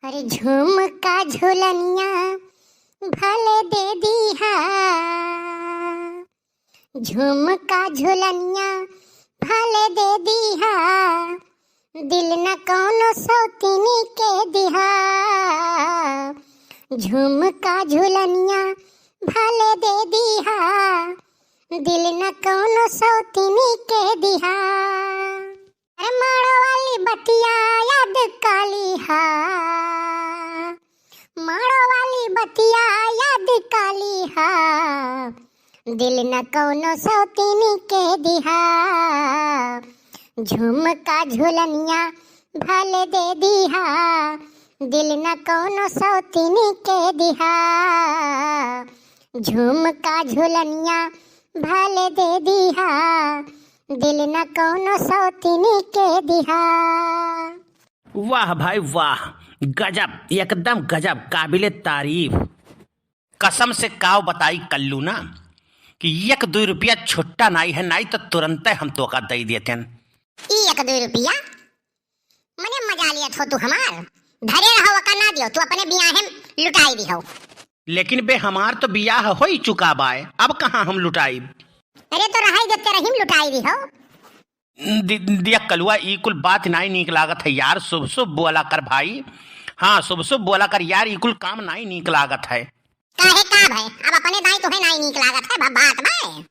अरे झुमका झुलनिया भले दे दिहा, झुमका झुलनिया भले दे दिहा, दिल न कौनो सौतीनी के दिहा। झुमका झुलनिया भले दे दिहा, दिल न कौनो सौतीनी के दिहा। अरे माड़ो वाली बतिया याद काली हा, माड़ो वाली बतिया याद काली हा, दिल न कौनो सौतीनी के दिहा। झुमका झुलनिया भले दे दिहा, दिल न कौनो सौतीनी के दिहा। झुमका झुलनिया भले दे दिहा, दिल न कौनो सौतीनी के दिहा। वाह भाई वाह, गजब, एकदम गजब, काबिले तारीफ। कसम से काव बताई कल्लू ना कि 1-2 रुपया छुट्टा नाई है, नाई तो तुरंत हम तो का दे देते हैं। 1-2 रुपया मने मजा लिया थो तू हमार, धरे रहो का ना दियो, तू अपने बियाहे लुटाई दियो। लेकिन बे हमार तो बियाह हो ही चुका बाय, अब कहाँ हम लुटाई। अरे तो रहाई देते रहीम लुटाई दी हो। दिया कलुआ ई कुल बात नाई नीक लागत है यार, शुभ शुभ बोला कर भाई। हाँ शुभ शुभ बोला कर यार, ई कुल काम नाई नीक लागत है। काहे का भाई, अब अपने दाई तो है नाई नीक लागत है बात भाई।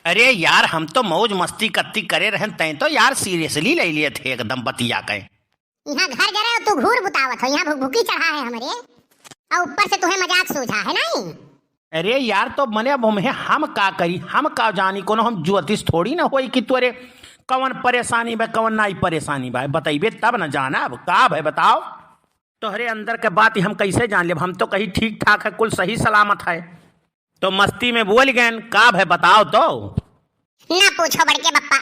अरे यार हम तो मौज मस्ती कत्ती करे रहन, तै तो यार सीरियसली ले लिए थे एकदम बतिया के। यहाँ घर जरा तू घूर बुतावत हो, यहाँ भुकी चढ़ा है हमारे, और ऊपर से तुम्हें मजाक सूझा है नहीं। अरे यार तो मने अब हम का करी, हम का जानी, कोनो हम ज्योतिष थोड़ी ना होई कि तोरे कवन परेशानी बा कवन नाई परेशानी बा, बताइबे तब न जाना। अब का भाई बताओ, तोहरे अंदर के बात हम कैसे जान ले, हम तो कहीं ठीक ठाक है, कुल सही सलामत है, तो मस्ती में बोल गए का भाई बताओ। तो ना पूछो बड़के बप्पा,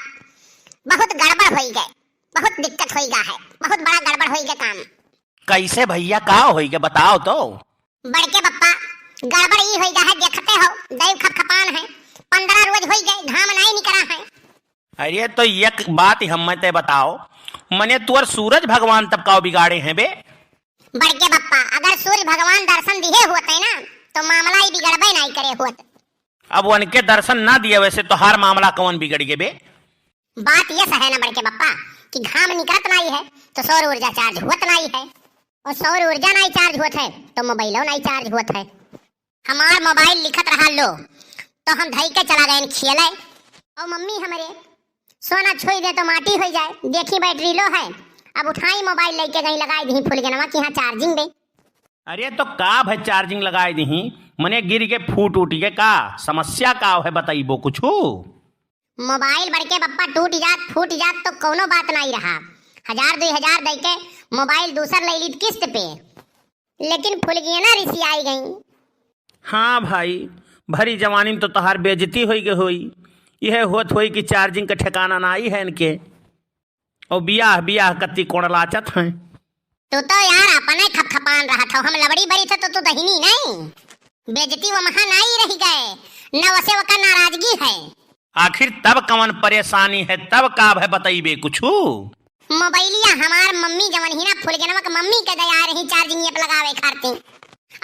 बहुत गड़बड़ हो गए, बहुत दिक्कत हो गया है, बहुत बड़ा गड़बड़ हो गया काम। कैसे भैया का हो गए बताओ। तो बड़के बप्पा गड़बड़ ई हो गया है, देखते हो दैव खपखपान है, 15 रोज हो गए घाम नहीं निकला है। अरे तो एक बात हम ते बताओ, मने तुअर सूरज भगवान तब का बिगाड़े हैं बे। बड़के बप्पा अगर सूर्य भगवान दर्शन दिए होते ना तो मामला ही बिगड़बे नहीं करे होत। अब उनके दर्शन ना दिए वैसे तो हर मामला कौन बिगड़ गए बे। बात ये है ना बड़के बप्पा कि घाम निकलत नहीं है तो सौर ऊर्जा चार्ज होत नहीं है, और सौर ऊर्जा नहीं चार्ज होत है तो मोबाइलो नहीं चार्ज होत है। हमार मोबाइल लिखत रहा लो तो हम धई के चला गए खेले, और मम्मी हमारे सोना छुई दे तो माटी हो जाए, देखी बैटरी लो है, अब उठाई मोबाइल लेके गई लगाई दी फुल गनवा की यहाँ चार्जिंग दे। अरे तो का भाई चार्जिंग लगाए दी मने गिर के फूट उठ के का समस्या का है बताइबो कुछ। मोबाइल बड़के बप्पा टूट जात फूट जात तो कोनो बात नहीं रहा, 1000-2000 दे के मोबाइल दूसर ले ली किस्त पे, लेकिन फुल गई ना रिसी आई गई। हाँ भाई भरी जवानी में तो तहार बेइज्जती होई यह होत होई कि चार्जिंग का ठिकाना ना आई है इनके, और बियाह बियाह कत्ती कोण लाचत हैं। तो यार अपने खपखपान रहा था, हम लबड़ी बड़ी थे तो तू दहीनी नहीं, बेइज्जती वो महा नहीं रह गए, न वसे वका नाराजगी है। आखिर तब कवन परेशानी है, तब का है बताइबे कुछ। मोबाइलिया हमार मम्मी जवन ही ना फुल गनवा के मम्मी के दया रही चार्जिंग पे लगावे खातिर,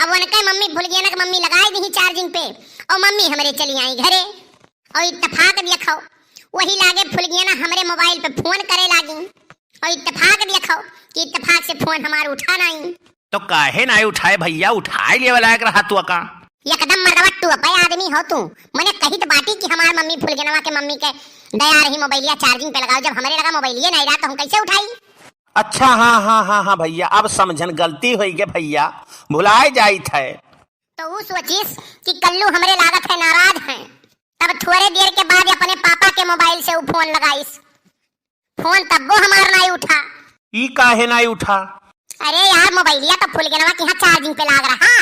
अब उनके मम्मी भूल गया ना कि मम्मी लगाई दी चार्जिंग पे, और मम्मी हमारे चली आई घरे, और इत्तेफाक देखो वही लागे फुल गया ना हमारे मोबाइल पे फोन करे लागी, और इत्तेफाक देखो कि इत्तेफाक से फोन हमारा उठा नहीं। तो काहे नहीं उठाए भैया, उठाए ले वाला रहा तू का एकदम मरवट्टू पे आदमी हो तू, मैंने कही तो बाटी कि हमार मम्मी फुल गया के मम्मी के दया रही मोबाइलिया चार्जिंग पे लगाओ, जब हमारे लगा मोबाइलिया नहीं रहा तो हम कैसे उठाई। अच्छा हाँ भैया अब समझन गलती हुई के भैया, भुलाए जाई थे। तो वो सोचिस कि कल्लू हमारे लागत है नाराज हैं, तब थोड़े देर के बाद अपने पापा के मोबाइल से वो फोन लगाइस, फोन तब वो हमार नहीं उठा। ई काहे नहीं उठा? अरे यार मोबाइलिया तो फुल गया कि हाँ चार्जिंग पे लाग रहा।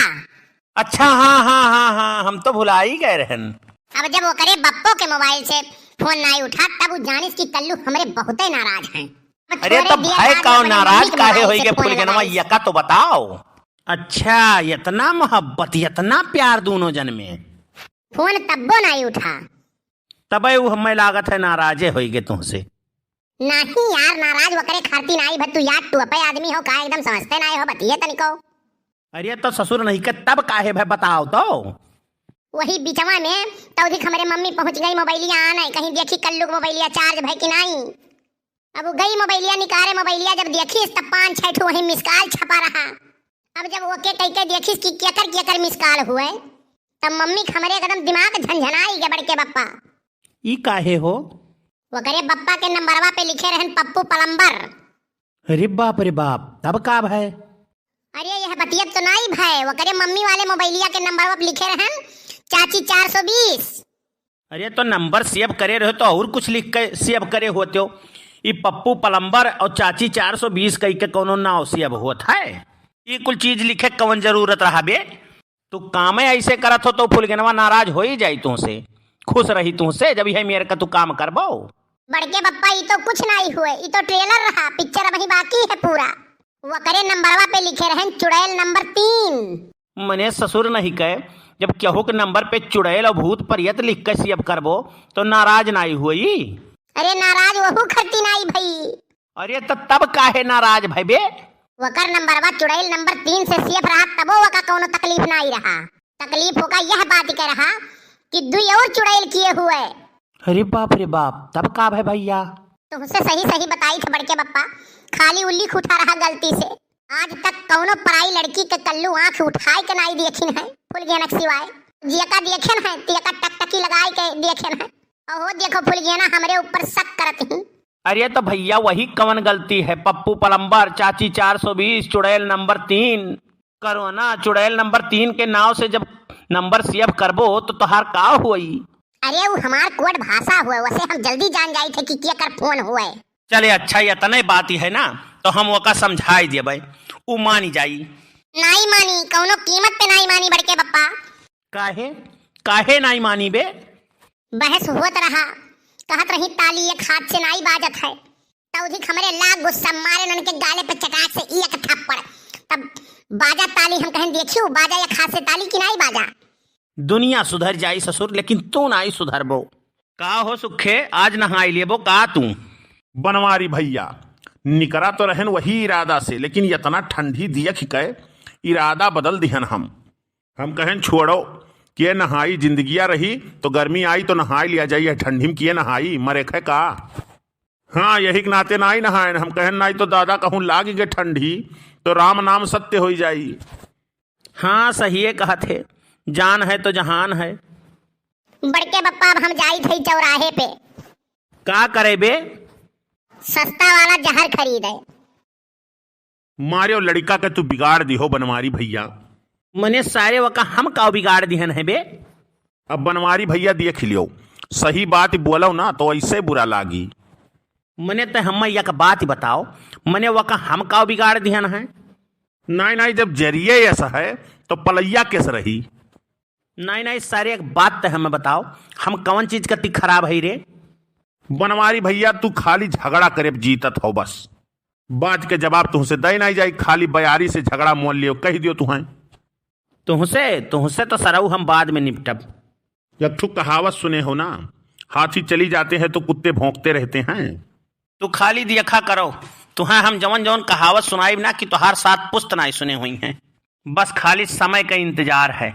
अच्छा हाँ हम तो भुला ही गए रहन। अब जब वो करे बप्पो के मोबाइल से फोन नहीं उठा तब वो जानिस कि कल्लू हमारे बहुत ही नाराज हैं। अरे तो भाई का नाराज काहे होई के फुल गनवा यका तो बताओ। अच्छा इतना मोहब्बत इतना प्यार दोनों जन में, फोन तब्बो नहीं उठा, तब वो हमें लागत है नाराजे होई के तुमसे। नहीं यार, नाराज वकरे खाती नहीं भत, तू यार तू अपे आदमी हो का, एकदम समझते नहीं हो, बतिए तनिको। अरे तो ससुर नहीं के तब काहे भाई बताओ तो। वही बिचवा में तौधी हमारे मम्मी पहुंच गई मोबाइलिया आने, कहीं देखी कल्लू के मोबाइलिया चार्ज भाई कि नहीं। अब वो गई मोबाइलिया निकाले, मोबाइलिया जब देखी तब 5-6 ठो वही मिसकाल छपा रहा। अब जब ओके कह के देखी कि केकर मिसकाल हुए, तब मम्मी हमारे एकदम दिमाग झंझनाई के बड़के बप्पा। ई काहे हो? वो करे बप्पा के नंबरवा पे लिखे रहन पप्पू प्लम्बर। अरे बाप रे बाप, तब का भाई? अरे यह बतियत तो नहीं भाई, वो करे मम्मी वाले मोबाइलिया के नंबरवा पे लिखे रहन चाची 420। अरे तो नंबर सेव करे रहे तो और कुछ लिख के सेव करे होते हो। ये पप्पू प्लम्बर और चाची 420 कही के कोनो नाव सेव होता है? ये कुल चीज लिखे कौन जरूरत रहा बे? तू काम ऐसे करत हो तो फुलगनवा नाराज हो ही जाई तुमसे, खुश रही तुमसे जब यह मेरे का तू काम करबो। बड़के बप्पा ये तो कुछ नहीं हुए, ये तो ट्रेलर रहा, पिक्चर वही बाकी है पूरा। वो करे नंबरवा पे लिखे रहन चुड़ैल नंबर 3। मने ससुर नहीं कहे, जब केहू के नंबर पे चुड़ैल और भूत परियत लिख के सेव करबो तो नाराज नहीं हुई। अरे नाराज वहू खरती नहीं भई। अरे तो तब काहे नाराज भाई बे? वकर नंबरवा चुड़ैल नंबर 3 से सेफ रहा, तबो वका कोनो तकलीफ नहीं रहा। तकलीफ होगा यह बात के रहा कि 2 और चुड़ैल किए हुए। अरे बाप रे बाप, तब का भाई भैया? तुमसे सही बताई थे बड़के बप्पा, खाली उल्ली उठा रहा गलती से। आज तक कौनो पराई लड़की के कल्लू आंख उठाए के नहीं देखिन है, फुलगेनक सिवाय। जियका देखन है तियका टकटकी लगाई के देखन है। ओहो देखो फुलगेना हमरे ऊपर शक करत ही। अरे तो भैया वही कवन गलती है? पप्पू प्लम्बर, चाची 420, चुड़ैल नंबर 3 करो ना। चुड़ैल नंबर 3 के नाव से जब नंबर सेव करबो तो तोहार का हुई? अरे वो हमार कोड भाषा हुए, वैसे हम जल्दी जान जाई थे कि केकर फोन हुए। चले अच्छा ये तने बात ही है ना, तो हम ओका समझाई दिए भाई, उ मानी जाई। नहीं मानी, कौनो कीमत पे नहीं मानी बड़के बप्पा। काहे काहे नहीं मानी बे? बहस होत रहा, कहत रही ताली एक हाथ से नहीं बाजत है। तौधी हमरे लाग गुस्सा मारे उनके गाले पे चटाक से एक थप्पड़, तब बाजा ताली। हम कहें देखियो बाजा एक हाथ से ताली की नहीं बाजा। दुनिया सुधर जाई ससुर, लेकिन तू नहीं सुधरबो। का हो सुखे, आज नहाई लेबो का तू? बनवारी भैया निकरा तो रहन वही इरादा से, लेकिन इतना ठंडी दिया खिकाए इरादा बदल दिहन। हम कहें छोड़ो कि नहाई जिंदगिया रही तो गर्मी आई तो नहाई लिया जाइए, ठंडी में किए नहाई मरे खे का। हाँ यही के नाते ना ही नहाए, हम कहें नहीं तो दादा कहूँ लाग गए ठंडी तो राम नाम सत्य हो जाई। हाँ सही है कहा थे, जान है तो जहान है। बड़के बप्पा अब हम जाई थे चौराहे पे। का करे बे? सस्ता वाला जहर खरीदे। मारे और लड़का के तू बिगाड़ दी हो बनवारी भैया। मने सारे वका हम का बिगाड़ दिहन है बे? अब बनवारी भैया दिए खिलियो, सही बात बोलो ना तो ऐसे बुरा लागी। मने तो हम एक बात बताओ, मने वका हम का बिगाड़ दिहन है? नहीं जब जरिए ऐसा है तो पलैया कैसे रही? नहीं सारे एक बात तो हमें बताओ, हम कौन चीज का खराब है रे? बनवारी भैया तू खाली झगड़ा करे जीतत हो बस, बात के जवाब तुमसे दे नहीं जाई, खाली बयारी से झगड़ा मोल लियो कह दियो तुम्हें। तुमसे तो सरऊ हम बाद में निपटब। जब तू कहावत सुने हो ना, हाथी चली जाते हैं तो कुत्ते भौंकते रहते हैं। तू खाली देखा करो, तुहें हम जवन जवन कहावत सुनाई ना कि तुहार साथ पुस्त नहीं सुने हुई हैं, बस खाली समय का इंतजार है।